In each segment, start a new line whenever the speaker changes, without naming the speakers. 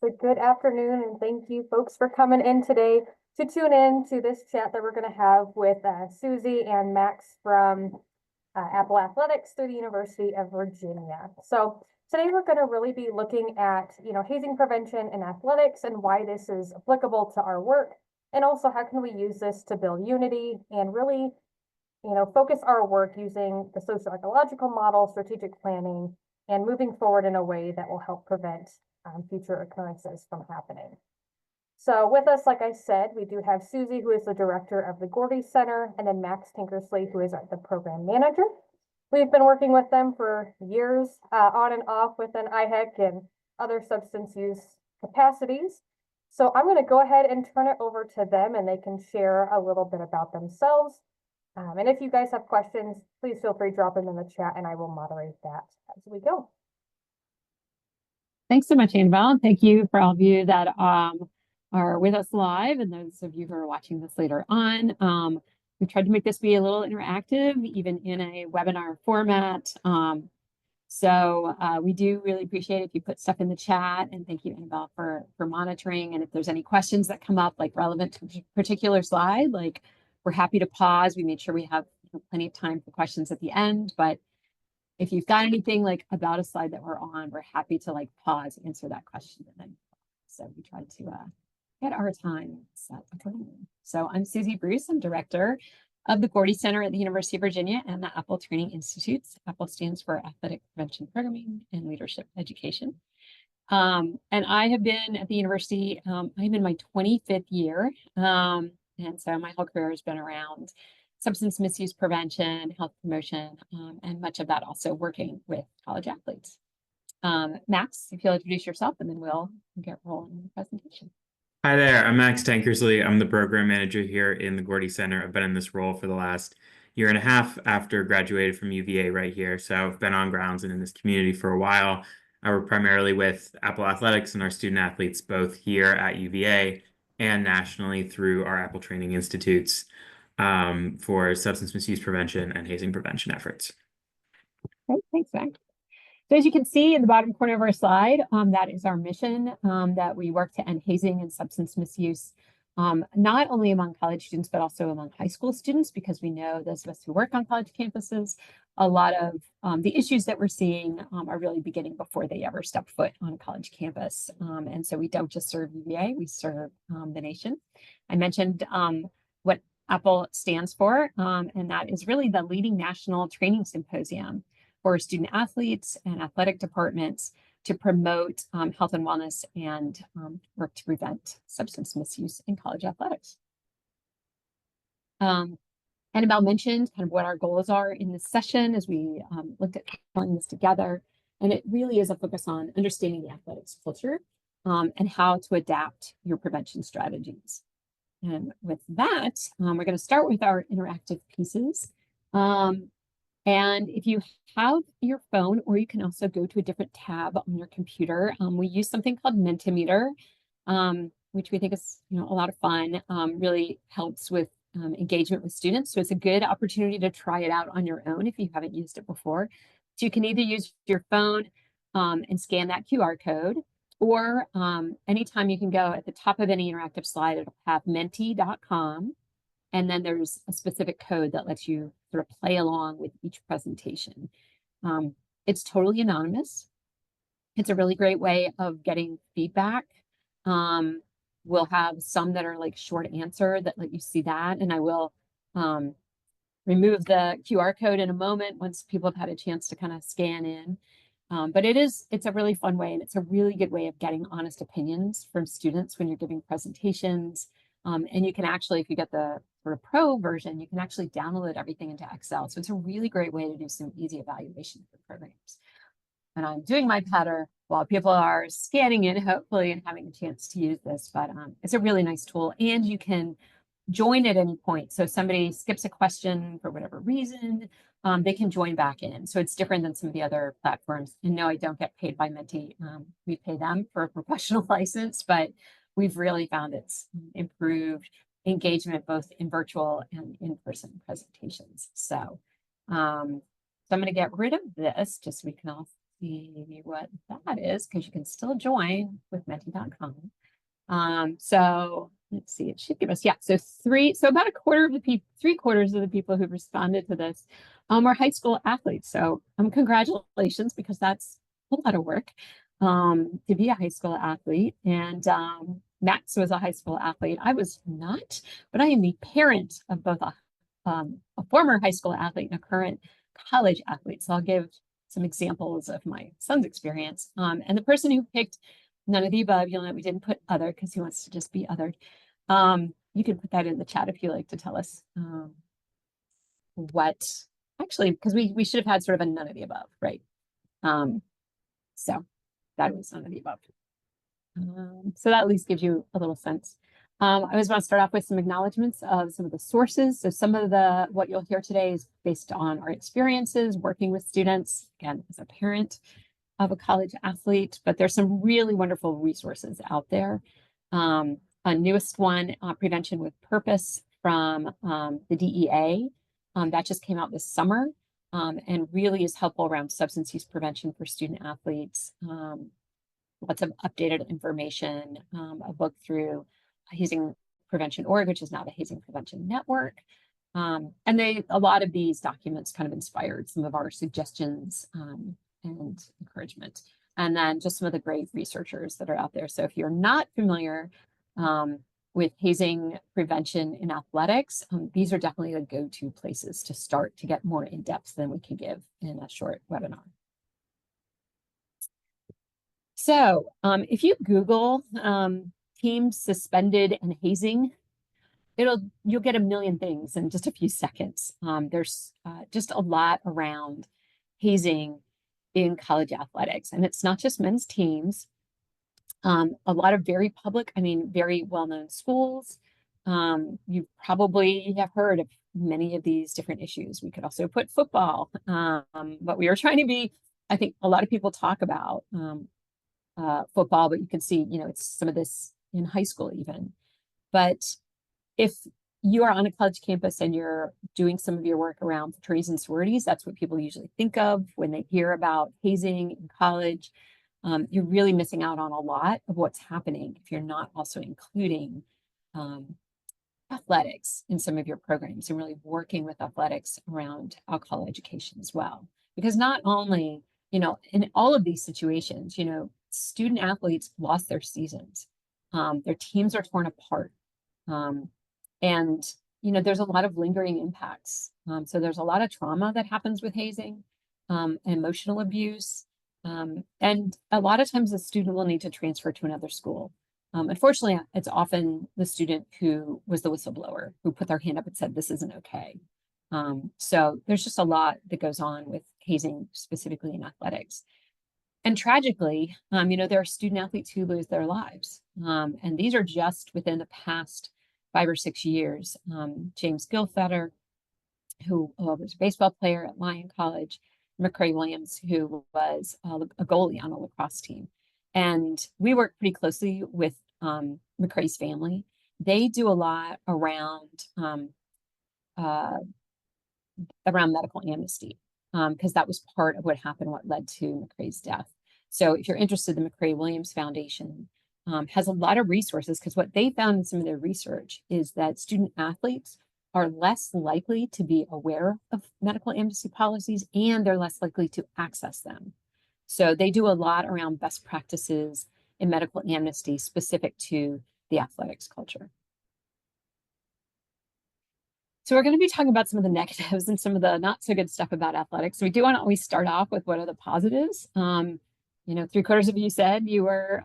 So good afternoon, and thank you folks for coming in today to tune in to this chat that we're going to have with Susie and Max from Apple Athletics through the University of Virginia. So today we're going to really be looking at, hazing prevention in athletics and why this is applicable to our work, and also how can we use this to build unity and really, focus our work using the socio-ecological model, strategic planning, and moving forward in a way that will help prevent future occurrences from happening. So with us, like I said, we do have Susie, who is the director of the Gordie Center, and then Max Tankersley, who is the program manager. We've been working with them for years, on and off within IHEC and other substance use capacities. So I'm going to go ahead and turn it over to them, and they can share a little bit about themselves. And if you guys have questions, please feel free to drop them in the chat, and I will moderate that as we go.
Thanks so much, Annabelle. And thank you for all of you that are with us live and those of you who are watching this later on. We tried to make this be a little interactive, even in a webinar format. So we do really appreciate if you put stuff in the chat, and thank you, Annabelle, for monitoring. And if there's any questions that come up, like relevant to a particular slide, like we're happy to pause. We made sure we have plenty of time for questions at the end, but if you've got anything like about a slide that we're on, we're happy to like pause, answer that question, and then so we tried to get our time set accordingly. So I'm Susie Bruce. I'm director of the Gordie Center at the University of Virginia and the Apple Training Institutes. Apple stands for Athletic Prevention Programming and Leadership Education. And I have been at the university, I'm in my 25th year. And so my whole career has been around substance misuse prevention, health promotion, and much of that also working with college athletes. Max, if you'll introduce yourself, and then we'll get rolling in the presentation.
Hi there, I'm Max Tankersley. I'm the program manager here in the Gordie Center. I've been in this role for the last year and a half after graduated from UVA right here. So I've been on grounds and in this community for a while. I work primarily with Apple Athletics and our student athletes, both here at UVA and nationally through our Apple Training Institutes, for substance misuse prevention and hazing prevention efforts.
Great, thanks, Max. So as you can see in the bottom corner of our slide, that is our mission, that we work to end hazing and substance misuse, not only among college students, but also among high school students, because we know those of us who work on college campuses, a lot of the issues that we're seeing are really beginning before they ever step foot on a college campus. And so we don't just serve UVA, we serve the nation. I mentioned what Apple stands for, and that is really the leading national training symposium for student athletes and athletic departments to promote health and wellness and work to prevent substance misuse in college athletics. Annabelle mentioned kind of what our goals are in this session as we looked at pulling this together. And it really is a focus on understanding the athletics culture and how to adapt your prevention strategies. And with that, we're going to start with our interactive pieces. And if you have your phone, or you can also go to a different tab on your computer, we use something called Mentimeter, which we think is a lot of fun, really helps with engagement with students. So it's a good opportunity to try it out on your own if you haven't used it before. So you can either use your phone and scan that QR code, or anytime you can go at the top of any interactive slide, it'll have menti.com. And then there's a specific code that lets you sort of play along with each presentation. It's totally anonymous. It's a really great way of getting feedback. We'll have some that are like short answer that let you see that. And I will remove the QR code in a moment once people have had a chance to kind of scan in. But it's a really fun way, and it's a really good way of getting honest opinions from students when you're giving presentations. And you can actually, if you get the sort of pro version, you can actually download everything into Excel. So it's a really great way to do some easy evaluation for programs. And I'm doing my patter while people are scanning in, hopefully, and having a chance to use this. But it's a really nice tool, and you can join at any point. So if somebody skips a question for whatever reason, they can join back in. So it's different than some of the other platforms. And no, I don't get paid by Menti. We pay them for a professional license, but we've really found it's improved engagement both in virtual and in-person presentations. So, I'm going to get rid of this just so we can all see what that is, because you can still join with menti.com. So let's see, it should give us, so about a quarter of the people, 3/4 of the people who responded to this are high school athletes. So congratulations, because that's a lot of work to be a high school athlete. And Max was a high school athlete. I was not, but I am the parent of both a former high school athlete and a current college athlete. So I'll give some examples of my son's experience. And the person who picked none of the above, you'll know we didn't put other because he wants to just be othered. You can put that in the chat if you like to tell us what, actually, because we should have had sort of a none of the above, right? So that was none of the above. So that at least gives you a little sense. I always want to start off with some acknowledgements of some of the sources. So some of what you'll hear today is based on our experiences working with students, again, as a parent of a college athlete, but there's some really wonderful resources out there. A newest one, Prevention with Purpose from the DEA, that just came out this summer and really is helpful around substance use prevention for student athletes. Lots of updated information, a book through Hazing Prevention Org, which is now the Hazing Prevention Network. And a lot of these documents kind of inspired some of our suggestions and encouragement. And then just some of the great researchers that are out there. So if you're not familiar with hazing prevention in athletics, these are definitely the go-to places to start to get more in depth than we can give in a short webinar. So if you Google teams suspended and hazing, you'll get a million things in just a few seconds. There's just a lot around hazing in college athletics, and it's not just men's teams. A lot of very public, very well-known schools. You probably have heard of many of these different issues. We could also put football, but we are trying to be, I think a lot of people talk about football, but you can see, it's some of this in high school even. But if you are on a college campus and you're doing some of your work around fraternities and sororities, that's what people usually think of when they hear about hazing in college. You're really missing out on a lot of what's happening if you're not also including athletics in some of your programs and really working with athletics around alcohol education as well. Because not only, in all of these situations, student athletes lost their seasons. Their teams are torn apart. And, there's a lot of lingering impacts. So there's a lot of trauma that happens with hazing, emotional abuse. And a lot of times the student will need to transfer to another school. Unfortunately, it's often the student who was the whistleblower who put their hand up and said, this isn't okay. So there's just a lot that goes on with hazing, specifically in athletics. And tragically, there are student athletes who lose their lives. And these are just within the past 5 or 6 years. James Gilfetter, who was a baseball player at Lyon College, McCray Williams, who was a goalie on a lacrosse team. And we work pretty closely with McCray's family. They do a lot around medical amnesty, because that was part of what happened, what led to McCray's death. So if you're interested, the McCray Williams Foundation has a lot of resources, because what they found in some of their research is that student athletes are less likely to be aware of medical amnesty policies, and they're less likely to access them. So they do a lot around best practices in medical amnesty specific to the athletics culture. So we're going to be talking about some of the negatives and some of the not so good stuff about athletics. So we do want to always start off with what are the positives. 3/4 of you said you were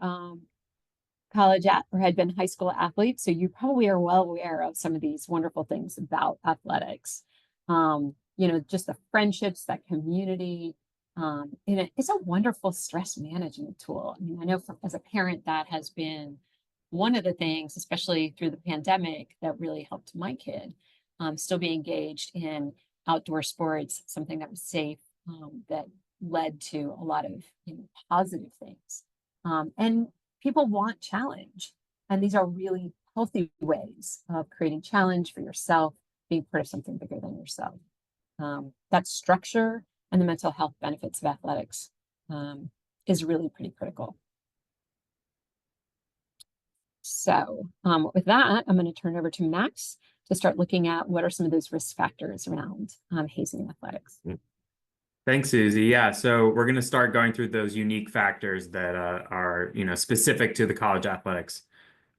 college or had been high school athletes, so you probably are well aware of some of these wonderful things about athletics. Just the friendships, that community. It's a wonderful stress management tool. I know as a parent, that has been one of the things, especially through the pandemic, that really helped my kid still be engaged in outdoor sports, something that was safe, that led to a lot of positive things. And people want challenge, and these are really healthy ways of creating challenge for yourself, being part of something bigger than yourself. That structure and the mental health benefits of athletics is really pretty critical. So with that, I'm going to turn it over to Max to start looking at what are some of those risk factors around hazing in athletics.
Thanks, Susie. Yeah, so we're going to start going through those unique factors that are, specific to the college athletics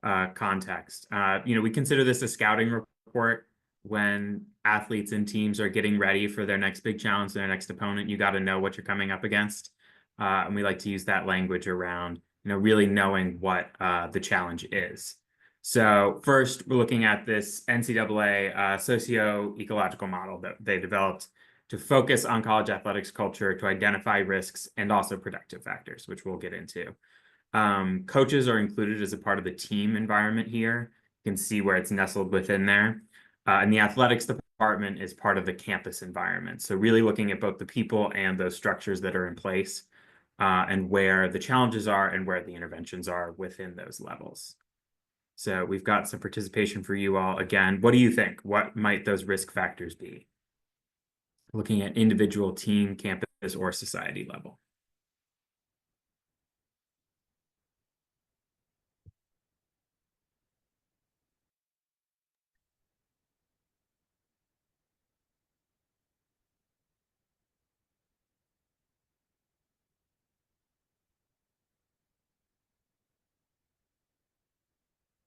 context. We consider this a scouting report when athletes and teams are getting ready for their next big challenge, their next opponent. You got to know what you're coming up against. And we like to use that language around, really knowing what the challenge is. So first, we're looking at this NCAA socio-ecological model that they developed to focus on college athletics culture, to identify risks and also protective factors, which we'll get into. Coaches are included as a part of the team environment here. You can see where it's nestled within there. And the athletics department is part of the campus environment. So really looking at both the people and those structures that are in place, and where the challenges are and where the interventions are within those levels. So we've got some participation for you all. Again, what do you think? What might those risk factors be? Looking at individual, team, campus, or society level.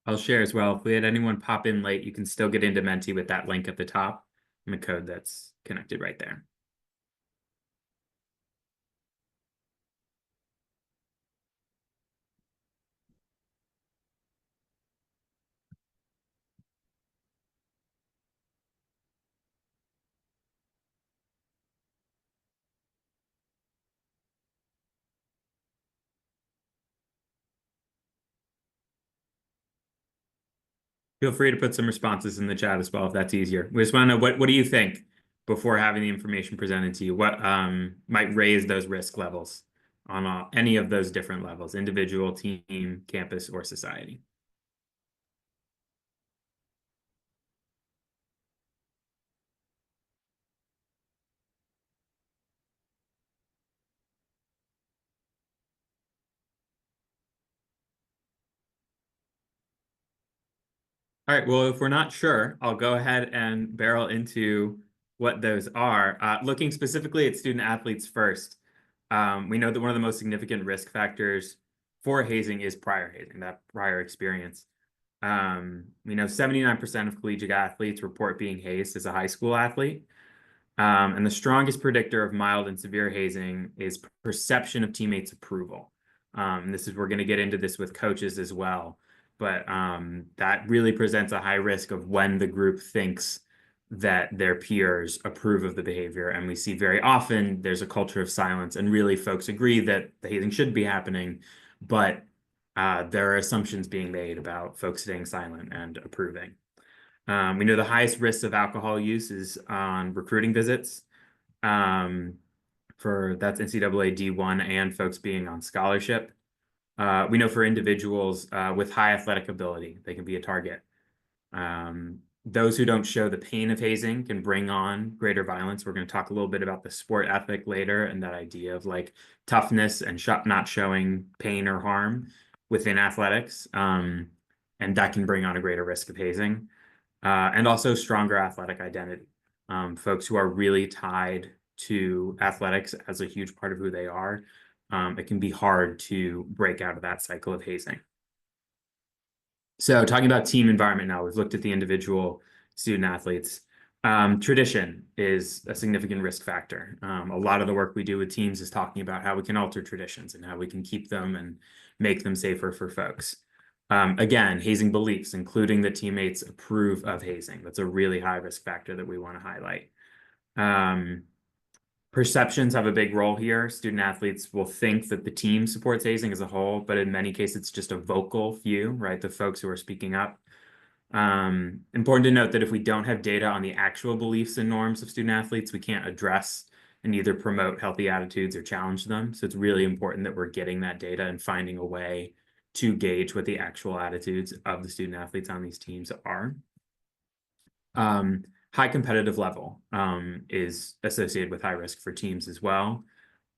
I'll share as well. If we had anyone pop in late, you can still get into Menti with that link at the top and the code that's connected right there. Feel free to put some responses in the chat as well if that's easier. We just want to know what do you think before having the information presented to you? What might raise those risk levels on any of those different levels, individual, team, campus, or society? All right, well, if we're not sure, I'll go ahead and barrel into what those are. Looking specifically at student athletes first, we know that one of the most significant risk factors for hazing is prior hazing, that prior experience. We know 79% of collegiate athletes report being hazed as a high school athlete. And the strongest predictor of mild and severe hazing is perception of teammates' approval. We're going to get into this with coaches as well. But that really presents a high risk of when the group thinks that their peers approve of the behavior. And we see very often there's a culture of silence, and really folks agree that the hazing should be happening, but there are assumptions being made about folks staying silent and approving. We know the highest risk of alcohol use is on recruiting visits. That's NCAA D1 and folks being on scholarship. We know for individuals with high athletic ability, they can be a target. Those who don't show the pain of hazing can bring on greater violence. We're going to talk a little bit about the sport ethic later and that idea of like toughness and not showing pain or harm within athletics. And that can bring on a greater risk of hazing. And also stronger athletic identity. Folks who are really tied to athletics as a huge part of who they are. It can be hard to break out of that cycle of hazing. So talking about team environment now, we've looked at the individual student athletes. Tradition is a significant risk factor. A lot of the work we do with teams is talking about how we can alter traditions and how we can keep them and make them safer for folks. Again, hazing beliefs, including that teammates approve of hazing. That's a really high risk factor that we want to highlight. Perceptions have a big role here. Student athletes will think that the team supports hazing as a whole, but in many cases, it's just a vocal few, right? The folks who are speaking up. Important to note that if we don't have data on the actual beliefs and norms of student athletes, we can't address and either promote healthy attitudes or challenge them. So it's really important that we're getting that data and finding a way to gauge what the actual attitudes of the student athletes on these teams are. High competitive level is associated with high risk for teams as well.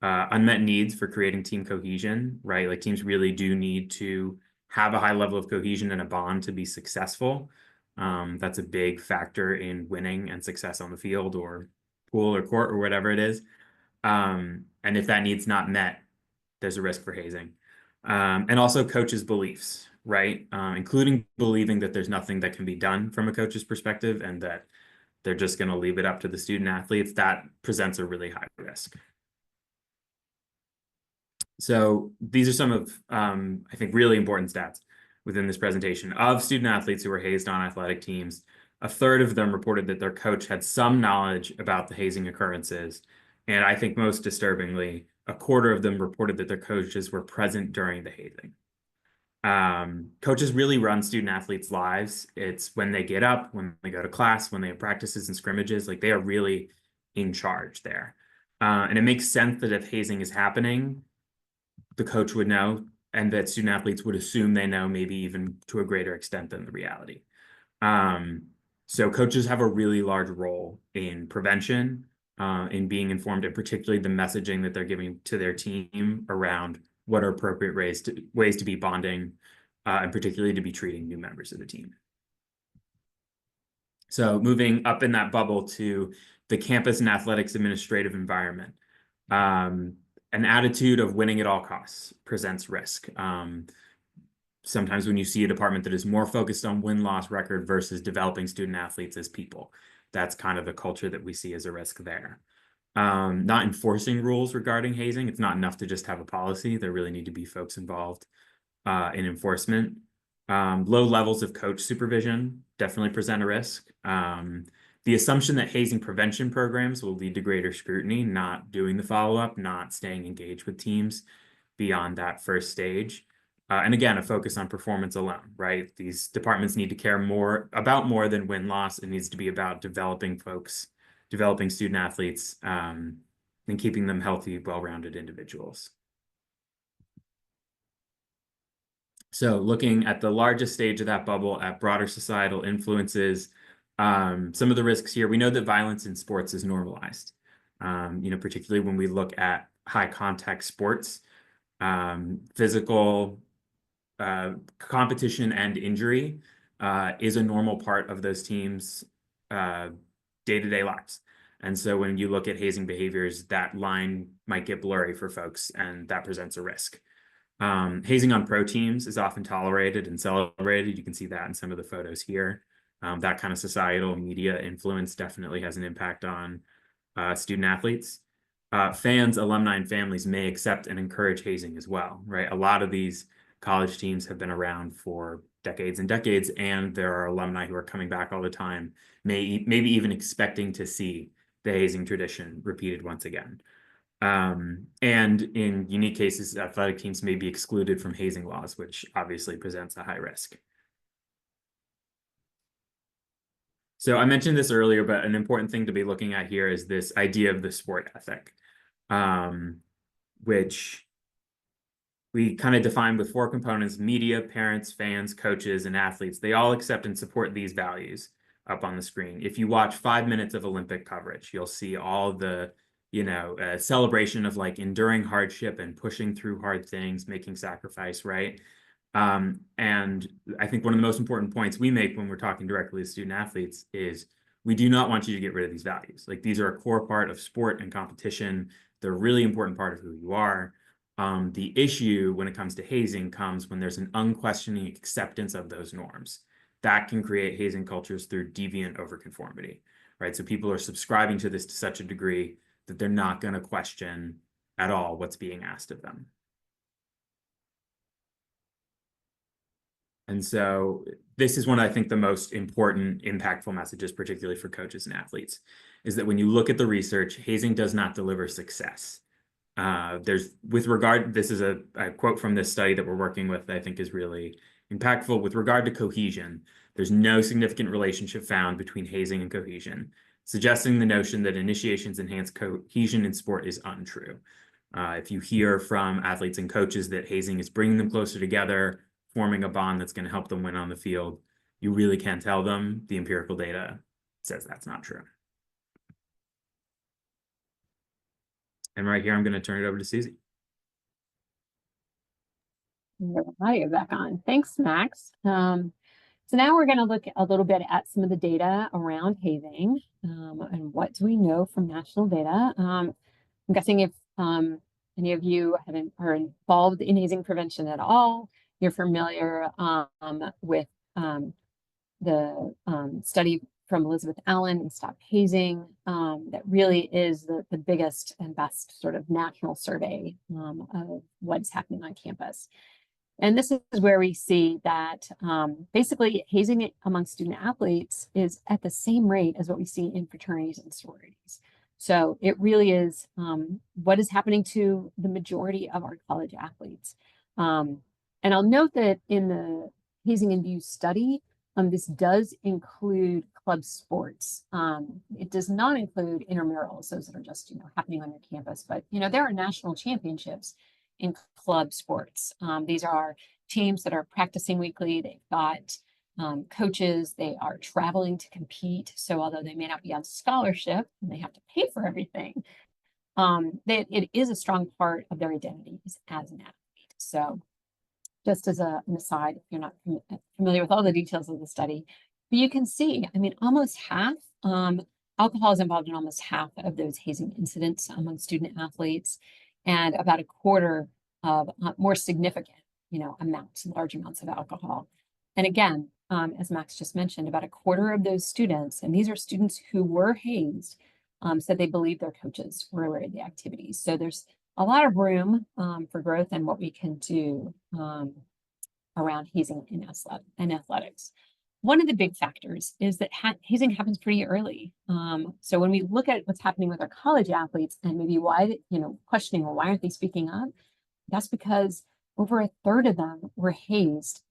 unmet needs for creating team cohesion, right? Like teams really do need to have a high level of cohesion and a bond to be successful. That's a big factor in winning and success on the field or pool or court or whatever it is. And if that need's not met, there's a risk for hazing. And also coaches' beliefs, right? Including believing that there's nothing that can be done from a coach's perspective and that they're just going to leave it up to the student athletes. That presents a really high risk. So these are some of, I think, really important stats within this presentation. Of student athletes who were hazed on athletic teams, a third of them reported that their coach had some knowledge about the hazing occurrences. And I think most disturbingly, a quarter of them reported that their coaches were present during the hazing. Coaches really run student athletes' lives. It's when they get up, when they go to class, when they have practices and scrimmages, like they are really in charge there. And it makes sense that if hazing is happening, the coach would know, and that student athletes would assume they know, maybe even to a greater extent than the reality. So coaches have a really large role in prevention, in being informed, and particularly the messaging that they're giving to their team around what are appropriate ways to be bonding, and particularly to be treating new members of the team. So moving up in that bubble to the campus and athletics administrative environment. An attitude of winning at all costs presents risk. Sometimes when you see a department that is more focused on win-loss record versus developing student athletes as people, that's kind of the culture that we see as a risk there. Not enforcing rules regarding hazing. It's not enough to just have a policy. There really need to be folks involved in enforcement. Low levels of coach supervision definitely present a risk. The assumption that hazing prevention programs will lead to greater scrutiny, not doing the follow-up, not staying engaged with teams beyond that first stage. And again, a focus on performance alone, right? These departments need to care more than win-loss. It needs to be about developing folks, developing student athletes, and keeping them healthy, well-rounded individuals. So looking at the largest stage of that bubble at broader societal influences, some of the risks here, we know that violence in sports is normalized, particularly when we look at high contact sports, physical competition and injury is a normal part of those teams' day-to-day lives. And so when you look at hazing behaviors, that line might get blurry for folks, and that presents a risk. Hazing on pro teams is often tolerated and celebrated. You can see that in some of the photos here. That kind of societal media influence definitely has an impact on student athletes. Fans, alumni, and families may accept and encourage hazing as well, right? A lot of these college teams have been around for decades and decades, and there are alumni who are coming back all the time, maybe even expecting to see the hazing tradition repeated once again. And in unique cases, athletic teams may be excluded from hazing laws, which obviously presents a high risk. So I mentioned this earlier, but an important thing to be looking at here is this idea of the sport ethic, which we kind of define with 4 components: media, parents, fans, coaches, and athletes. They all accept and support these values up on the screen. If you watch 5 minutes of Olympic coverage, you'll see all the celebration of like enduring hardship and pushing through hard things, making sacrifice, right? And I think one of the most important points we make when we're talking directly to student athletes is we do not want you to get rid of these values. Like, these are a core part of sport and competition. They're a really important part of who you are. The issue when it comes to hazing comes when there's an unquestioning acceptance of those norms. That can create hazing cultures through deviant overconformity, right? So people are subscribing to this to such a degree that they're not going to question at all what's being asked of them. And so this is one of, I think, the most important, impactful messages, particularly for coaches and athletes, is that when you look at the research, hazing does not deliver success. This is a quote from this study that we're working with that I think is really impactful. With regard to cohesion, there's no significant relationship found between hazing and cohesion, suggesting the notion that initiations enhance cohesion in sport is untrue. If you hear from athletes and coaches that hazing is bringing them closer together, forming a bond that's going to help them win on the field, you really can't tell them. The empirical data says that's not true. And right here, I'm going to turn it over to Susie.
Hi, back on. Thanks, Max. So now we're going to look a little bit at some of the data around hazing and what do we know from national data. I'm guessing if any of you are involved in hazing prevention at all, you're familiar with the study from Elizabeth Allen and Stop Hazing. That really is the biggest and best sort of national survey of what's happening on campus. And this is where we see that basically hazing among student athletes is at the same rate as what we see in fraternities and sororities. So it really is what is happening to the majority of our college athletes. And I'll note that in the Hazing and Views study, this does include club sports. It does not include intramurals, those that are just, happening on your campus. But, there are national championships in club sports. These are teams that are practicing weekly. They've got coaches. They are traveling to compete. So although they may not be on scholarship and they have to pay for everything, it is a strong part of their identities as an athlete. So just as an aside, if you're not familiar with all the details of the study, but you can see, almost half, alcohol is involved in almost half of those hazing incidents among student athletes, and about a quarter of more significant, large amounts of alcohol. And again, as Max just mentioned, about a quarter of those students, and these are students who were hazed, said they believe their coaches were aware of the activities. So there's a lot of room for growth and what we can do around hazing in athletics. One of the big factors is that hazing happens pretty early. So when we look at what's happening with our college athletes and maybe why, questioning, well, why aren't they speaking up? That's because over a third of them were hazed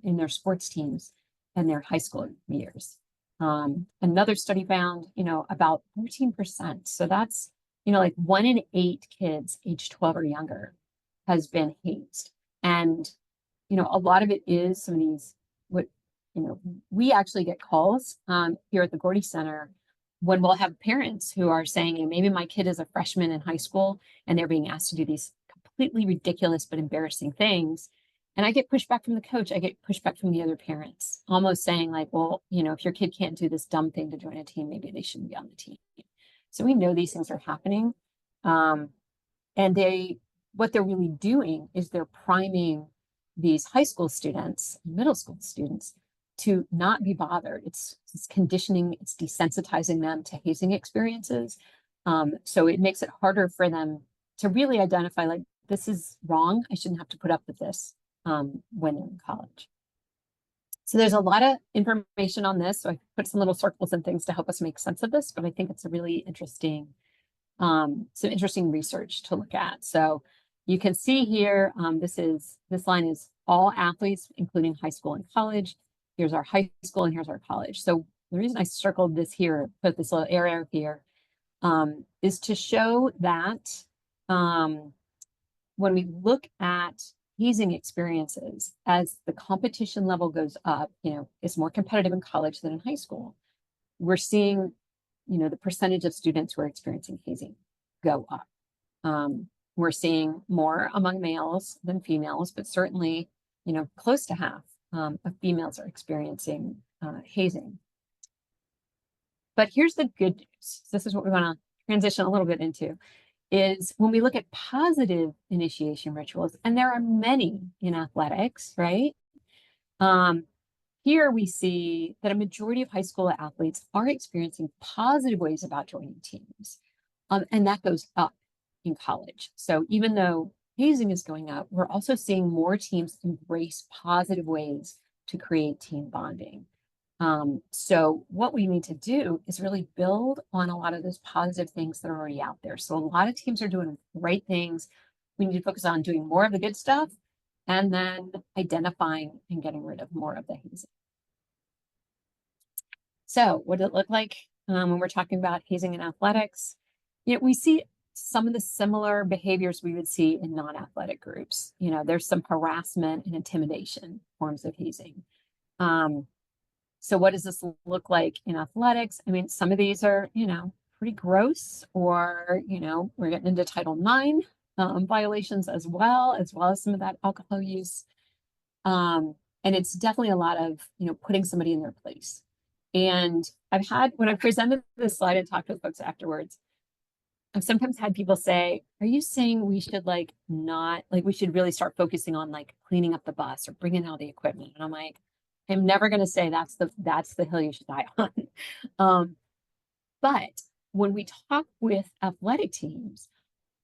in their sports teams in their high school years. Another study found, about 13%. So that's, like 1 in 8 kids age 12 or younger has been hazed. And, a lot of it is some of these, we actually get calls here at the Gordie Center when we'll have parents who are saying, maybe my kid is a freshman in high school and they're being asked to do these completely ridiculous but embarrassing things. And I get pushback from the coach. I get pushback from the other parents, almost saying like, well, if your kid can't do this dumb thing to join a team, maybe they shouldn't be on the team. So we know these things are happening. And what they're really doing is they're priming these high school students, middle school students, to not be bothered. It's conditioning, it's desensitizing them to hazing experiences. So it makes it harder for them to really identify, like, this is wrong. I shouldn't have to put up with this when they're in college. So there's a lot of information on this. So I put some little circles and things to help us make sense of this, but I think it's a really interesting, some interesting research to look at. So you can see here, this line is all athletes, including high school and college. Here's our high school and here's our college. So the reason I circled this here, put this little arrow here, is to show that when we look at hazing experiences, as the competition level goes up, it's more competitive in college than in high school. We're seeing, the percentage of students who are experiencing hazing go up. We're seeing more among males than females, but certainly, close to half of females are experiencing hazing. But here's the good news. This is what we want to transition a little bit into, is when we look at positive initiation rituals, and there are many in athletics, right? Here we see that a majority of high school athletes are experiencing positive ways about joining teams, and that goes up in college. So even though hazing is going up, we're also seeing more teams embrace positive ways to create team bonding. So what we need to do is really build on a lot of those positive things that are already out there. So a lot of teams are doing great things. We need to focus on doing more of the good stuff and then identifying and getting rid of more of the hazing. So what does it look like when we're talking about hazing in athletics? We see some of the similar behaviors we would see in non-athletic groups. There's some harassment and intimidation forms of hazing. So what does this look like in athletics? Some of these are, pretty gross, or, we're getting into Title IX violations as well as some of that alcohol use. And it's definitely a lot of, putting somebody in their place. And when I presented this slide and talked with folks afterwards, I've sometimes had people say, are you saying we should we should really start focusing on cleaning up the bus or bringing out the equipment? And I'm like, I'm never going to say that's the hill you should die on. But when we talk with athletic teams,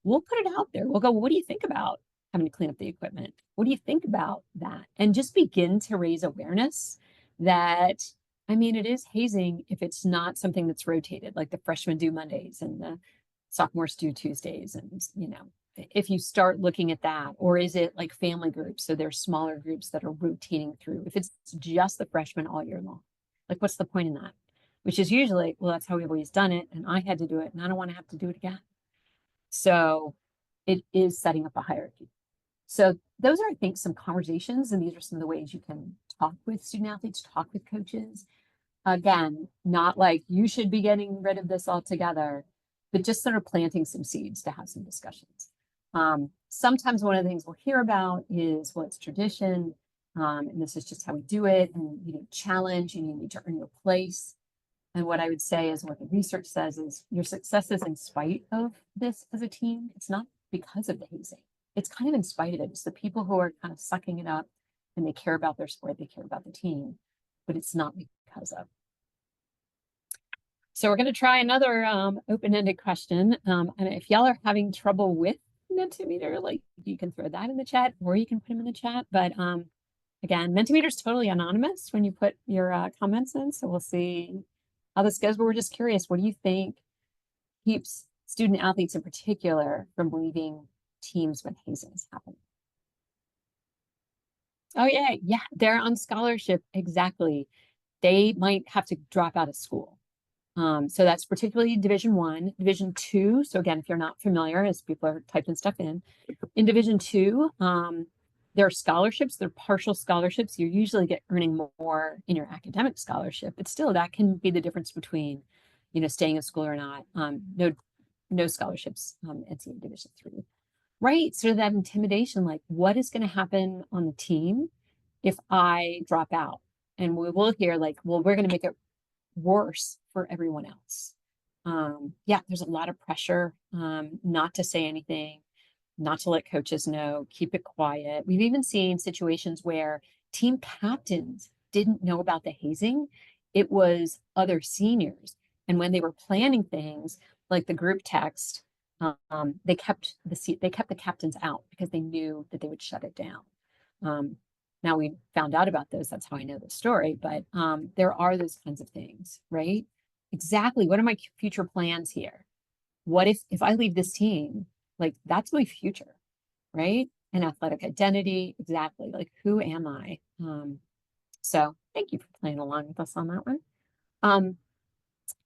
we'll put it out there. We'll go, well, what do you think about having to clean up the equipment? What do you think about that? And just begin to raise awareness that, it is hazing if it's not something that's rotated, like the freshmen do Mondays and the sophomores do Tuesdays. And, if you start looking at that, or is it like family groups? So there's smaller groups that are rotating through. If it's just the freshmen all year long, what's the point in that? Which is usually, well, that's how we've always done it. And I had to do it and I don't want to have to do it again. So it is setting up a hierarchy. So those are, I think, some conversations, and these are some of the ways you can talk with student athletes, talk with coaches. Again, not like you should be getting rid of this altogether, but just sort of planting some seeds to have some discussions. Sometimes one of the things we'll hear about is, well, it's tradition, and this is just how we do it, and you need challenge, and you need to earn your place. And what I would say is what the research says is your success is in spite of this as a team. It's not because of the hazing. It's kind of in spite of it. It's the people who are kind of sucking it up and they care about their sport, they care about the team, but it's not because of. So we're going to try another open-ended question. And if y'all are having trouble with Mentimeter, you can throw that in the chat, or you can put them in the chat. But again, Mentimeter is totally anonymous when you put your comments in. So we'll see how this goes, but we're just curious. What do you think keeps student athletes in particular from leaving teams when hazing is happening? Oh yeah, they're on scholarship. Exactly. They might have to drop out of school. So that's particularly Division I. Division II, so again, if you're not familiar, as people are typing stuff in Division II, there are scholarships, they're partial scholarships. You usually earning more in your academic scholarship, but still that can be the difference between, staying in school or not. No scholarships NCAA Division III. Right. So that intimidation, what is going to happen on the team if I drop out? And we will hear well, we're going to make it worse for everyone else. Yeah, there's a lot of pressure not to say anything, not to let coaches know, keep it quiet. We've even seen situations where team captains didn't know about the hazing. It was other seniors. And when they were planning things like the group text, they kept the captains out because they knew that they would shut it down. Now we found out about those. That's how I know the story. But there are those kinds of things, right? Exactly. What are my future plans here? What if I leave this team? That's my future, right? And athletic identity. Exactly. Who am I? So thank you for playing along with us on that one.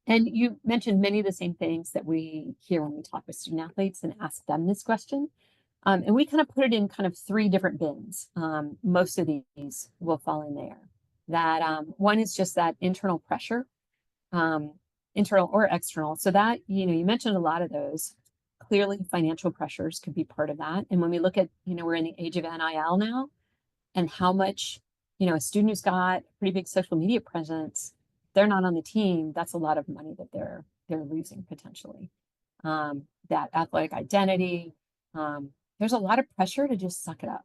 And you mentioned many of the same things that we hear when we talk with student athletes and ask them this question. And we kind of put it in kind of 3 different bins. Most of these will fall in there. That one is just that internal pressure, internal or external. So that, you mentioned a lot of those. Clearly, financial pressures could be part of that. And when we look at, we're in the age of NIL now, and how much, a student who's got a pretty big social media presence, they're not on the team, that's a lot of money that they're losing potentially. That athletic identity, there's a lot of pressure to just suck it up.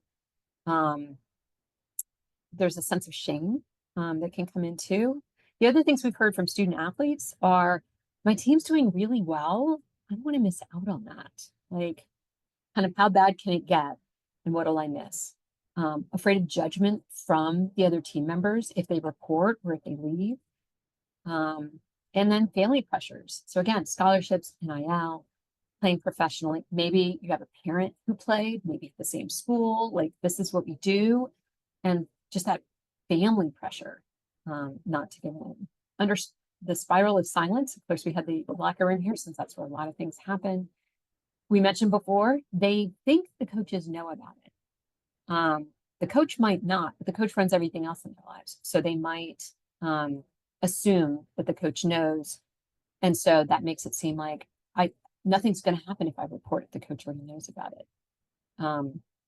There's a sense of shame that can come in too. The other things we've heard from student athletes are, my team's doing really well. I don't want to miss out on that. Kind of how bad can it get and what'll I miss? Afraid of judgment from the other team members if they report or if they leave. And then family pressures. So again, scholarships, NIL, playing professionally. Maybe you have a parent who played, maybe at the same school, this is what we do. And just that family pressure, not to give in. Under the spiral of silence, of course, we had the locker room here since that's where a lot of things happen. We mentioned before, they think the coaches know about it. The coach might not, but the coach runs everything else in their lives. So they might assume that the coach knows And so that makes it seem like nothing's going to happen if I report it. The coach already knows about it.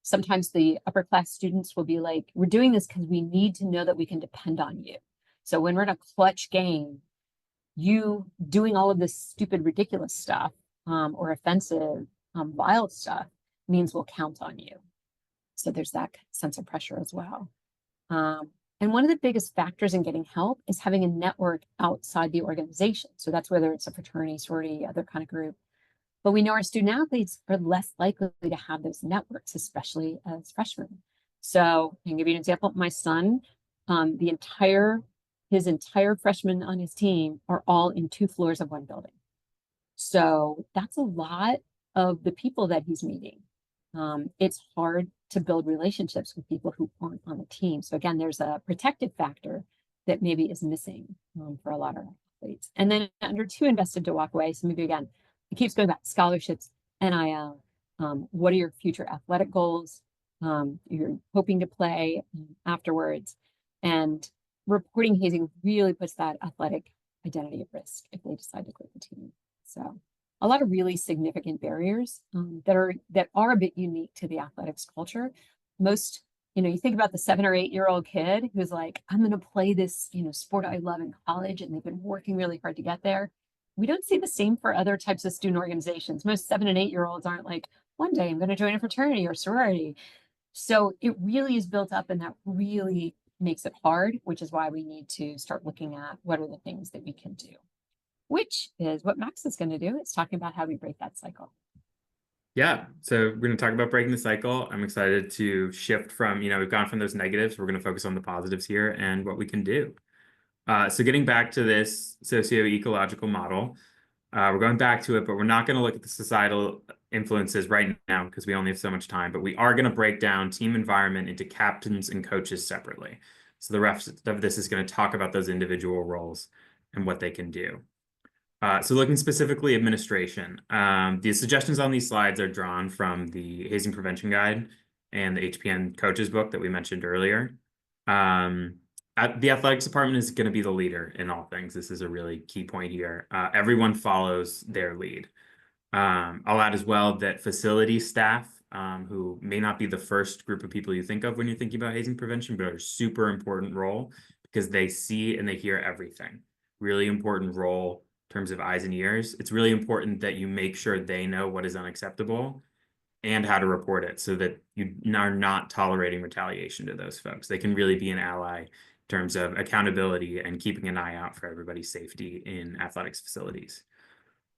Sometimes the upper class students will be like, we're doing this because we need to know that we can depend on you. So when we're in a clutch game, you doing all of this stupid, ridiculous stuff or offensive, wild stuff means we'll count on you. So there's that sense of pressure as well. And one of the biggest factors in getting help is having a network outside the organization. So that's whether it's a fraternity, sorority, other kind of group. But we know our student athletes are less likely to have those networks, especially as freshmen. So I can give you an example. My son, his entire freshmen on his team are all in 2 floors of one building. So that's a lot of the people that he's meeting. It's hard to build relationships with people who aren't on the team. So again, there's a protective factor that maybe is missing for a lot of athletes. And then under too invested to walk away. So maybe again, it keeps going back, scholarships, NIL. What are your future athletic goals? You're hoping to play afterwards. And reporting hazing really puts that athletic identity at risk if they decide to quit the team. So a lot of really significant barriers that are a bit unique to the athletics culture. Most, you think about the 7 or 8 year old kid who's like, I'm going to play this, sport I love in college, and they've been working really hard to get there. We don't see the same for other types of student organizations. Most 7 and 8 year olds aren't like, one day I'm going to join a fraternity or sorority. So it really is built up, and that really makes it hard, which is why we need to start looking at what are the things that we can do, which is what Max is going to do. It's talking about how we break that cycle.
Yeah, so we're going to talk about breaking the cycle. I'm excited to shift from, we've gone from those negatives. We're going to focus on the positives here and what we can do. So getting back to this socio-ecological model, we're going back to it, but we're not going to look at the societal influences right now because we only have so much time, but we are going to break down team environment into captains and coaches separately. So the rest of this is going to talk about those individual roles and what they can do. So looking specifically at administration, the suggestions on these slides are drawn from the Hazing Prevention Guide and the HPN Coaches book that we mentioned earlier. The athletics department is going to be the leader in all things. This is a really key point here. Everyone follows their lead. I'll add as well that facility staff, who may not be the first group of people you think of when you're thinking about hazing prevention, but are a super important role because they see and they hear everything. Really important role in terms of eyes and ears. It's really important that you make sure they know what is unacceptable and how to report it so that you are not tolerating retaliation to those folks. They can really be an ally in terms of accountability and keeping an eye out for everybody's safety in athletics facilities.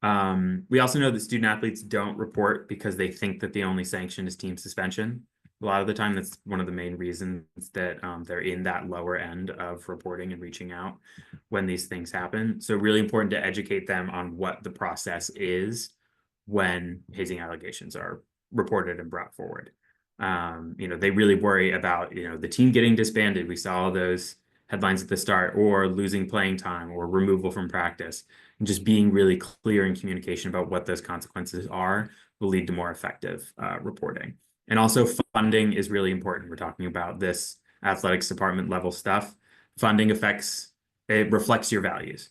We also know that student athletes don't report because they think that the only sanction is team suspension. A lot of the time, that's one of the main reasons that they're in that lower end of reporting and reaching out when these things happen. So really important to educate them on what the process is when hazing allegations are reported and brought forward. They really worry about, the team getting disbanded. We saw all those headlines at the start, or losing playing time or removal from practice. And just being really clear in communication about what those consequences are will lead to more effective reporting. And also funding is really important. We're talking about this athletics department level stuff. Funding it reflects your values,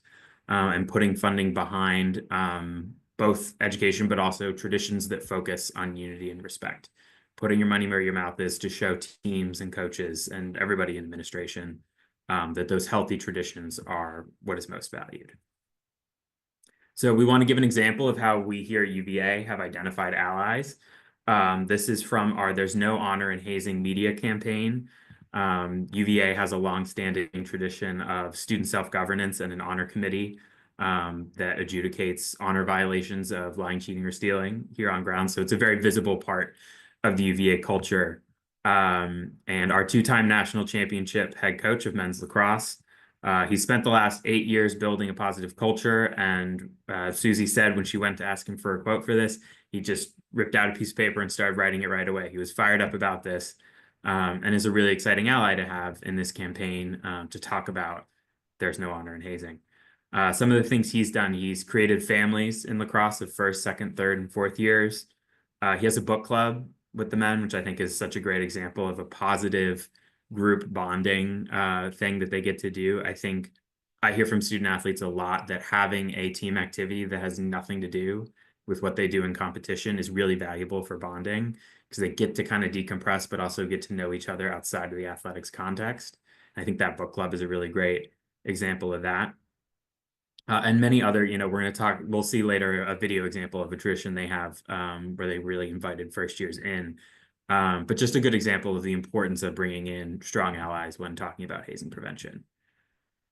and putting funding behind both education, but also traditions that focus on unity and respect. Putting your money where your mouth is to show teams and coaches and everybody in administration that those healthy traditions are what is most valued. So we want to give an example of how we here at UVA have identified allies. This is from our There's No Honor in Hazing media campaign. UVA has a longstanding tradition of student self-governance and an honor committee that adjudicates honor violations of lying, cheating, or stealing here on grounds. So it's a very visible part of the UVA culture. And our 2-time national championship head coach of men's lacrosse, he spent the last 8 years building a positive culture. And Susie said when she went to ask him for a quote for this, he just ripped out a piece of paper and started writing it right away. He was fired up about this, and is a really exciting ally to have in this campaign to talk about There's No Honor in Hazing. Some of the things he's done, he's created families in lacrosse of 1st, 2nd, 3rd, and 4th years. He has a book club with the men, which I think is such a great example of a positive group bonding thing that they get to do. I think I hear from student athletes a lot that having a team activity that has nothing to do with what they do in competition is really valuable for bonding, because they get to kind of decompress, but also get to know each other outside of the athletics context. I think that book club is a really great example of that. And many other, we'll see later a video example of a tradition they have where they really invited first years in. But just a good example of the importance of bringing in strong allies when talking about hazing prevention.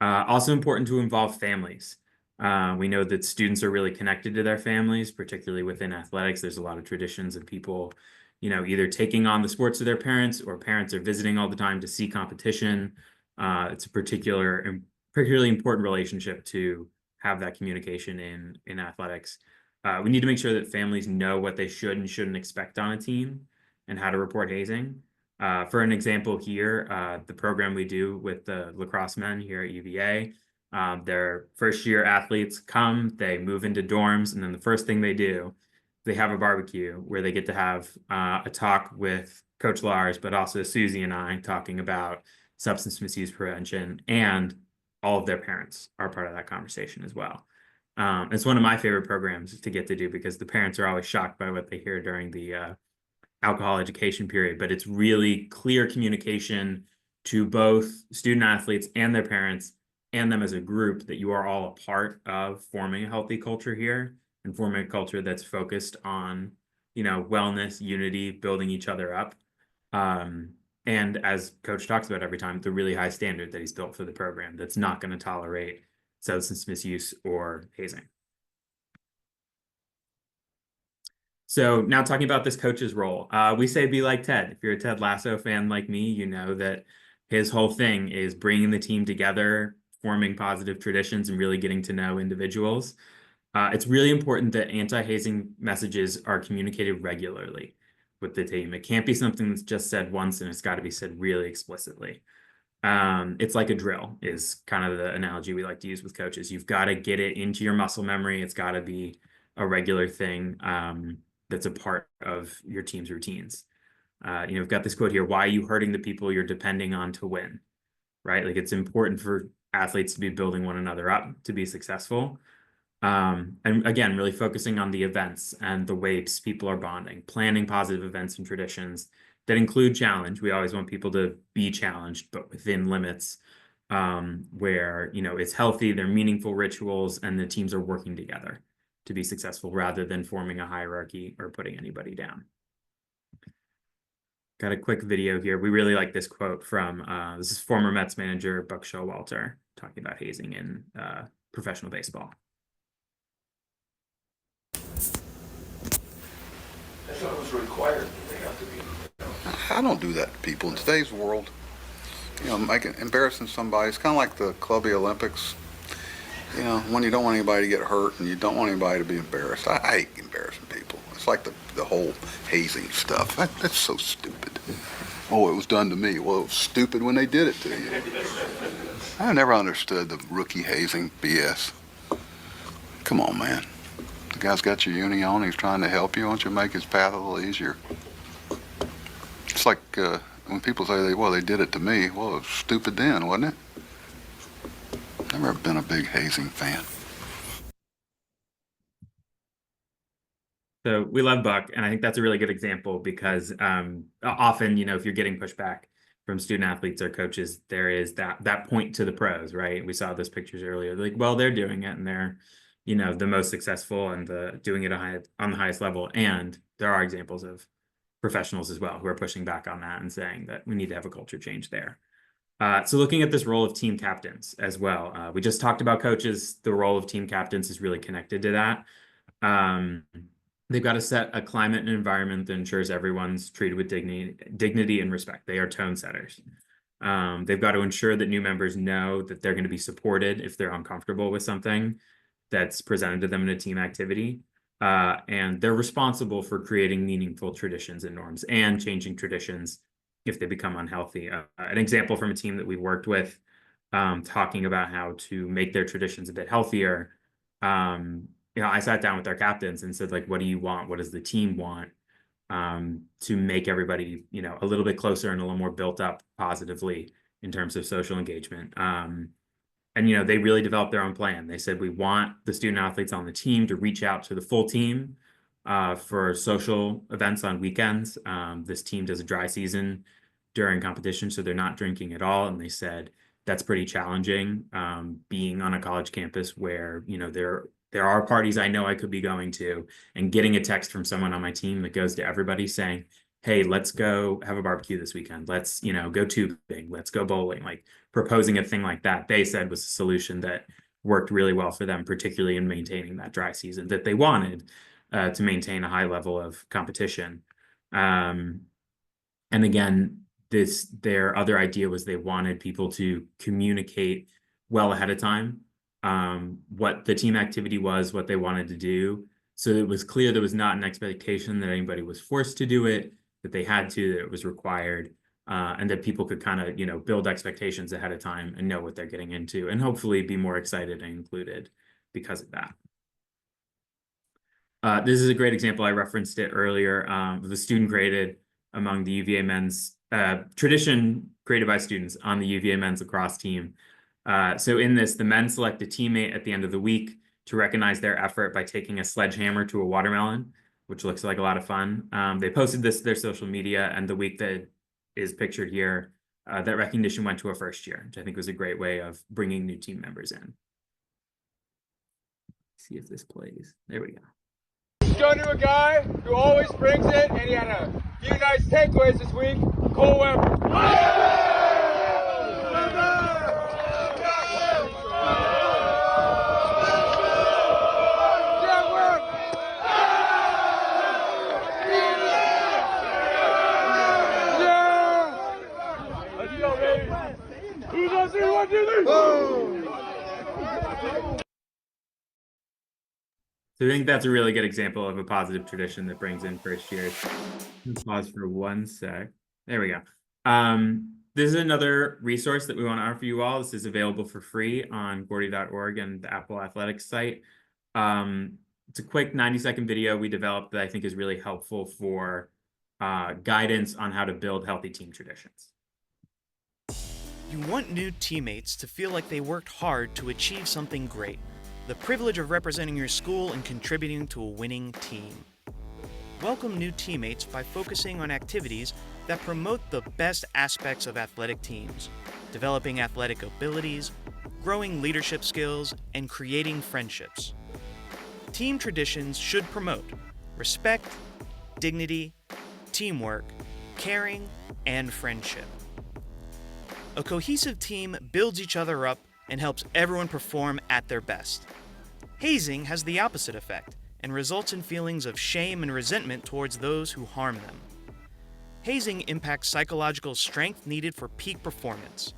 Also important to involve families. We know that students are really connected to their families, particularly within athletics. There's a lot of traditions of people, either taking on the sports of their parents, or parents are visiting all the time to see competition. It's a particularly important relationship to have that communication in athletics. We need to make sure that families know what they should and shouldn't expect on a team and how to report hazing. For an example here, the program we do with the lacrosse men here at UVA, their first year athletes come, they move into dorms, and then the first thing they do, they have a barbecue where they get to have a talk with Coach Lars, but also Susie and I, talking about substance misuse prevention, and all of their parents are part of that conversation as well. It's one of my favorite programs to get to do, because the parents are always shocked by what they hear during the alcohol education period, but it's really clear communication to both student athletes and their parents and them as a group that you are all a part of forming a healthy culture here, and forming a culture that's focused on, wellness, unity, building each other up. And as Coach talks about every time, the really high standard that he's built for the program that's not going to tolerate substance misuse or hazing. So now talking about this coach's role, we say be like Ted. If you're a Ted Lasso fan like me, you know that his whole thing is bringing the team together, forming positive traditions, and really getting to know individuals. It's really important that anti-hazing messages are communicated regularly with the team. It can't be something that's just said once, and it's got to be said really explicitly. It's like a drill is kind of the analogy we like to use with coaches. You've got to get it into your muscle memory. It's got to be a regular thing that's a part of your team's routines. We've got this quote here: "Why are you hurting the people you're depending on to win?" Right? Like, it's important for athletes to be building one another up to be successful. And again, really focusing on the events and the ways people are bonding, planning positive events and traditions that include challenge. We always want people to be challenged, but within limits, where, it's healthy, they're meaningful rituals, and the teams are working together to be successful, rather than forming a hierarchy or putting anybody down. Got a quick video here. We really like this quote from, this is former Mets manager Buck Showalter talking about hazing in professional baseball.
I thought it was required that they have to be.
I don't do that to people in today's world. Embarrassing somebody, it's kind of like the Clubby Olympics. When you don't want anybody to get hurt and you don't want anybody to be embarrassed. I hate embarrassing people. It's like the whole hazing stuff. That's so stupid. Oh, it was done to me. Well, it was stupid when they did it to you. I never understood the rookie hazing BS. Come on, man. The guy's got your uni on. He's trying to help you. Why don't you make his path a little easier? It's like when people say, they did it to me. Well, it was stupid then, wasn't it? Never been a big hazing fan.
So we love Buck, and I think that's a really good example, because often, if you're getting pushback from student athletes or coaches, there is that point to the pros, right? We saw those pictures earlier. Like, well, they're doing it, and they're, the most successful and doing it on the highest level. And there are examples of professionals as well who are pushing back on that and saying that we need to have a culture change there. So looking at this role of team captains as well, we just talked about coaches. The role of team captains is really connected to that. They've got to set a climate and environment that ensures everyone's treated with dignity and respect. They are tone setters. They've got to ensure that new members know that they're going to be supported if they're uncomfortable with something that's presented to them in a team activity. And they're responsible for creating meaningful traditions and norms, and changing traditions if they become unhealthy. An example from a team that we've worked with, talking about how to make their traditions a bit healthier. I sat down with our captains and said, like, what do you want? What does the team want to make everybody, a little bit closer and a little more built up positively in terms of social engagement? And, they really developed their own plan. They said, we want the student athletes on the team to reach out to the full team for social events on weekends. This team does a dry season during competition, so they're not drinking at all. And they said that's pretty challenging, being on a college campus where, there are parties I know I could be going to, and getting a text from someone on my team that goes to everybody saying, hey, let's go have a barbecue this weekend. Let's, go tubing. Let's go bowling. Like, proposing a thing like that, they said, was a solution that worked really well for them, particularly in maintaining that dry season that they wanted to maintain a high level of competition. And again, their other idea was they wanted people to communicate well ahead of time what the team activity was, what they wanted to do. So it was clear there was not an expectation that anybody was forced to do it, that they had to, that it was required, and that people could kind of, build expectations ahead of time and know what they're getting into, and hopefully be more excited and included because of that. This is a great example. I referenced it earlier. The student created among the UVA men's tradition created by students on the UVA men's lacrosse team. So in this, the men select a teammate at the end of the week to recognize their effort by taking a sledgehammer to a watermelon, which looks like a lot of fun. They posted this to their social media, and the week that is pictured here, that recognition went to a first year, which I think was a great way of bringing new team members in. See if this plays. There we go.
Going to a guy who always brings it, and he had a few nice takeaways this week. Cole Weber.
So I think that's a really good example of a positive tradition that brings in first years. Pause for 1 sec. There we go. This is another resource that we want to offer you all. This is available for free on Gordie.org and the Apple Athletics site. It's a quick 90-second video we developed that I think is really helpful for guidance on how to build healthy team traditions.
You want new teammates to feel like they worked hard to achieve something great. The privilege of representing your school and contributing to a winning team. Welcome new teammates by focusing on activities that promote the best aspects of athletic teams, developing athletic abilities, growing leadership skills, and creating friendships. Team traditions should promote respect, dignity, teamwork, caring, and friendship. A cohesive team builds each other up and helps everyone perform at their best. Hazing has the opposite effect and results in feelings of shame and resentment towards those who harm them. Hazing impacts psychological strength needed for peak performance.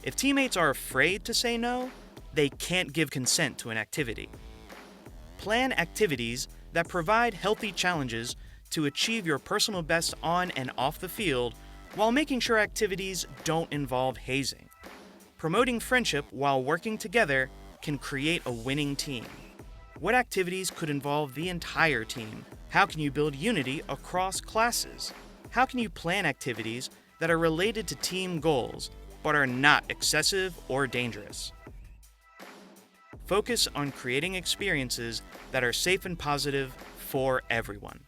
If teammates are afraid to say no, they can't give consent to an activity. Plan activities that provide healthy challenges to achieve your personal best on and off the field while making sure activities don't involve hazing. Promoting friendship while working together can create a winning team. What activities could involve the entire team? How can you build unity across classes? How can you plan activities that are related to team goals but are not excessive or dangerous? Focus on creating experiences that are safe and positive for everyone.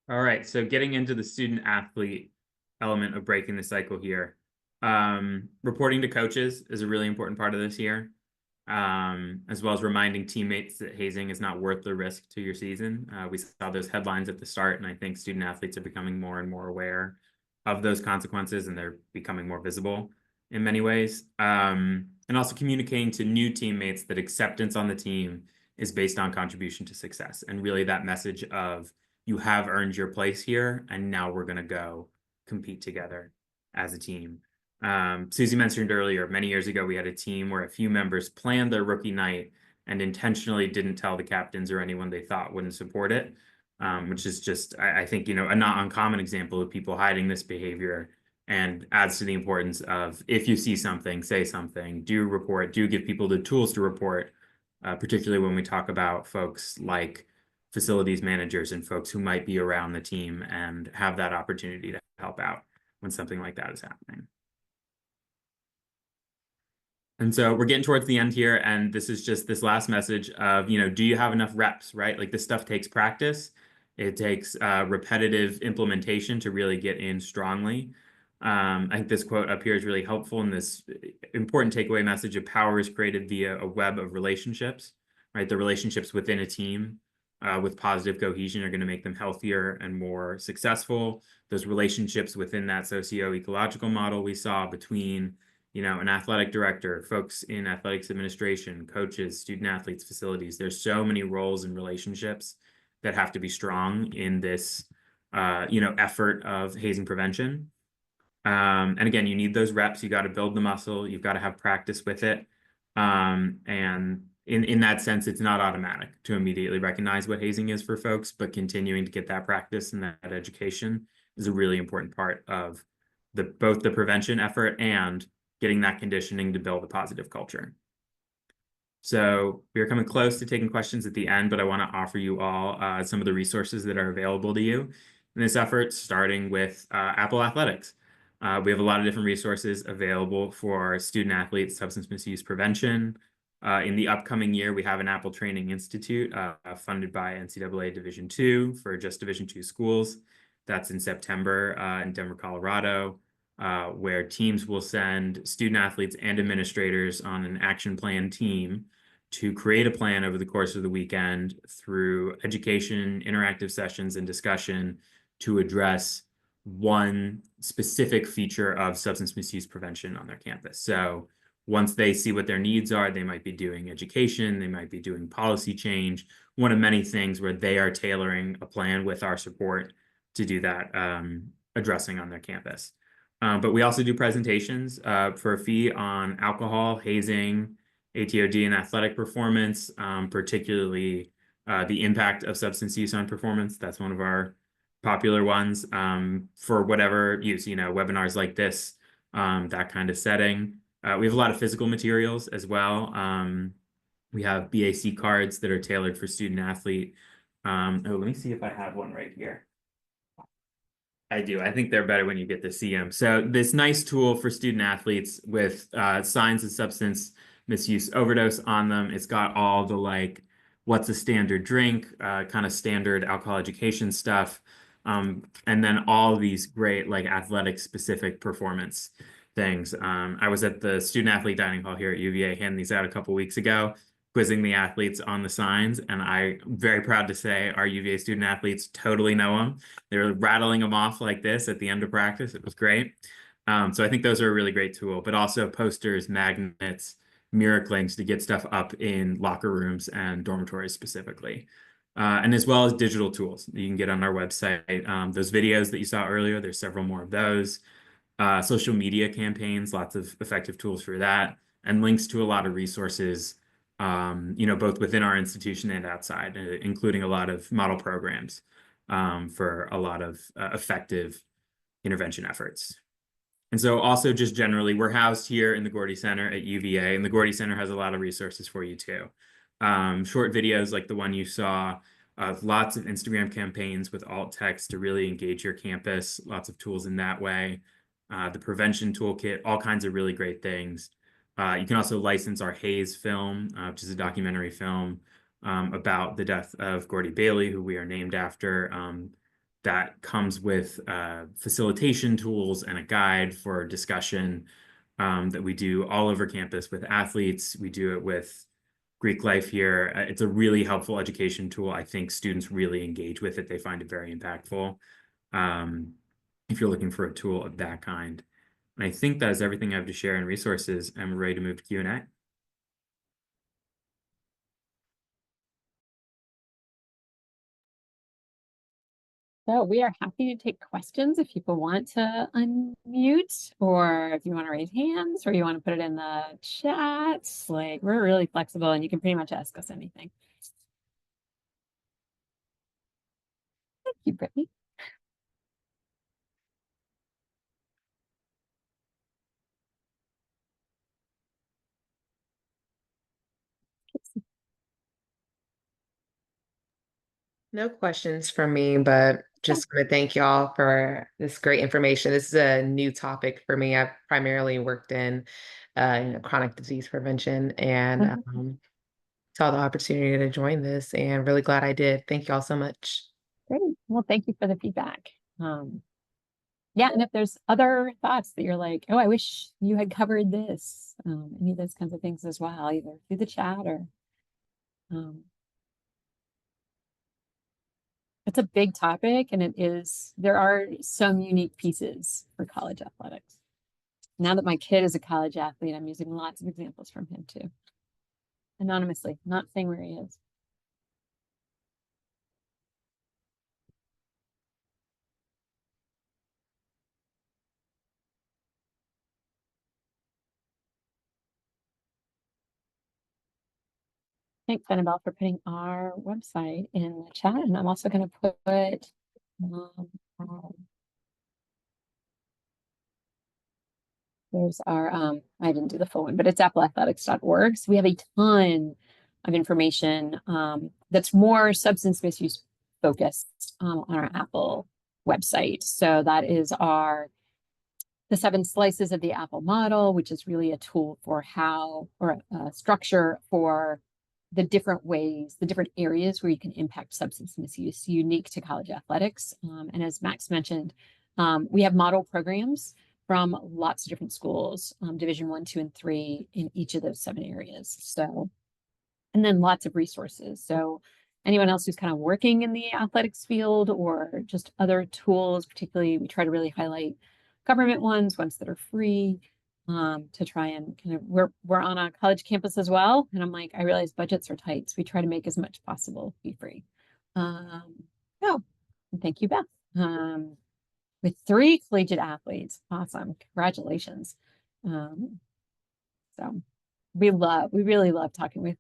All right, so getting into the student athlete element of breaking the cycle here. Reporting to coaches is a really important part of this year, as well as reminding teammates that hazing is not worth the risk to your season. We saw those headlines at the start, and I think student athletes are becoming more and more aware of those consequences, and they're becoming more visible in many ways. And also communicating to new teammates that acceptance on the team is based on contribution to success, and really that message of you have earned your place here, and now we're going to go compete together as a team. Susie mentioned earlier, many years ago, we had a team where a few members planned their rookie night and intentionally didn't tell the captains or anyone they thought wouldn't support it, which is just, I think, a not uncommon example of people hiding this behavior, and adds to the importance of, if you see something, say something, do report, do give people the tools to report, particularly when we talk about folks like facilities managers and folks who might be around the team and have that opportunity to help out when something like that is happening. And so we're getting towards the end here, and this is just this last message of, do you have enough reps, right? Like, this stuff takes practice. It takes repetitive implementation to really get in strongly. I think this quote up here is really helpful in this important takeaway message of power is created via a web of relationships, right? The relationships within a team with positive cohesion are going to make them healthier and more successful. Those relationships within that socio-ecological model we saw between an athletic director, folks in athletics administration, coaches, student athletes, facilities. There's so many roles and relationships that have to be strong in this, effort of hazing prevention. And again, you need those reps. You got to build the muscle. You've got to have practice with it. And in that sense, it's not automatic to immediately recognize what hazing is for folks, but continuing to get that practice and that education is a really important part of both the prevention effort and getting that conditioning to build a positive culture. So we're coming close to taking questions at the end, but I want to offer you all some of the resources that are available to you in this effort, starting with Apple Athletics. We have a lot of different resources available for student athletes, substance misuse prevention. In the upcoming year, we have an Apple Training Institute funded by NCAA Division II for just Division II schools. That's in September in Denver, Colorado. Where teams will send student athletes and administrators on an action plan team to create a plan over the course of the weekend through education, interactive sessions, and discussion to address one specific feature of substance misuse prevention on their campus. So once they see what their needs are, they might be doing education, they might be doing policy change, one of many things where they are tailoring a plan with our support to do that addressing on their campus. But we also do presentations for a fee on alcohol, hazing, ATOD, and athletic performance, particularly the impact of substance use on performance. That's one of our popular ones for whatever use, webinars like this, that kind of setting. We have a lot of physical materials as well. We have BAC cards that are tailored for student athlete. Let me see if I have one right here. I do. I think they're better when you get to see them. So this nice tool for student athletes with signs of substance misuse overdose on them. It's got all the what's a standard drink, kind of standard alcohol education stuff. And then all these great athletic specific performance things. I was at the student athlete dining hall here at UVA handing these out a couple weeks ago, quizzing the athletes on the signs. And I'm very proud to say our UVA student athletes totally know them. They were rattling them off like this at the end of practice. It was great. So I think those are a really great tool, but also posters, magnets, mirror clings to get stuff up in locker rooms and dormitories specifically. And as well as digital tools that you can get on our website. Those videos that you saw earlier, there's several more of those. Social media campaigns, lots of effective tools for that, and links to a lot of resources both within our institution and outside, including a lot of model programs for a lot of effective intervention efforts. And so also just generally, we're housed here in the Gordie Center at UVA, and the Gordie Center has a lot of resources for you too. Short videos like the one you saw, lots of Instagram campaigns with alt text to really engage your campus, lots of tools in that way. The prevention toolkit, all kinds of really great things. You can also license our Haze film, which is a documentary film about the death of Gordie Bailey, who we are named after. That comes with facilitation tools and a guide for discussion that we do all over campus with athletes. We do it with Greek life here. It's a really helpful education tool. I think students really engage with it. They find it very impactful if you're looking for a tool of that kind. And I think that is everything I have to share in resources. I'm ready to move to Q&A.
So we are happy to take questions if people want to unmute, or if you want to raise hands, or you want to put it in the chat. We're really flexible and you can pretty much ask us anything. Thank you, Brittany.
No questions from me, but just want to thank y'all for this great information. This is a new topic for me. I've primarily worked in chronic disease prevention and saw the opportunity to join this and really glad I did. Thank y'all so much.
Great. Well, thank you for the feedback. Yeah, and if there's other thoughts that you're like, oh, I wish you had covered this, any of those kinds of things as well, either through the chat or it's a big topic, and there are some unique pieces for college athletics. Now that my kid is a college athlete, I'm using lots of examples from him too. Anonymously, not saying where he is. Thanks, Annabelle, for putting our website in the chat. And I'm also going to put there's our I didn't do the full one, but it's appleathletics.org. So we have a ton of information that's more substance misuse focused on our Apple website. So that is the 7 slices of the Apple model, which is really a tool for a structure for the different ways, the different areas where you can impact substance misuse unique to college athletics. And as Max mentioned, we have model programs from lots of different schools, Division 1, 2, and 3 in each of those 7 areas. So, and then lots of resources. So anyone else who's kind of working in the athletics field or just other tools, particularly we try to really highlight government ones that are free, to try and kind of, we're on a college campus as well. And I'm like, I realize budgets are tight, so we try to make as much possible be free. And thank you, Beth. With 3 collegiate athletes. Awesome. Congratulations. So we really love talking with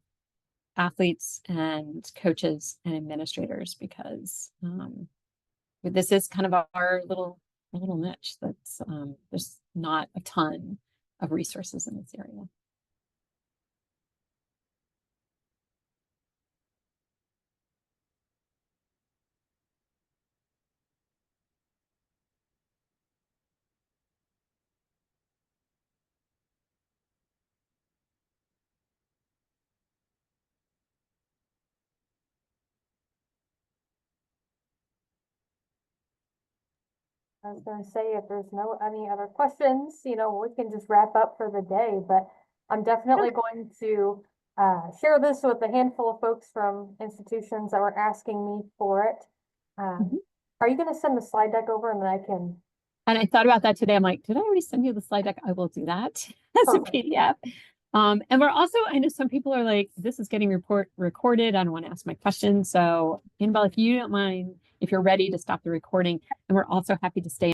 athletes and coaches and administrators because this is kind of our little niche that's there's not a ton of resources in this area.
I was gonna say, if there's any other questions, we can just wrap up for the day, but I'm definitely going to share this with a handful of folks from institutions that were asking me for it. Are you gonna send the slide deck over and then I can?
And I thought about that today. I'm like, did I already send you the slide deck? I will do that as a PDF. And we're also, I know some people are like, this is getting recorded. I don't want to ask my question. So Annabelle, if you don't mind, if you're ready to stop the recording, and we're also happy to stay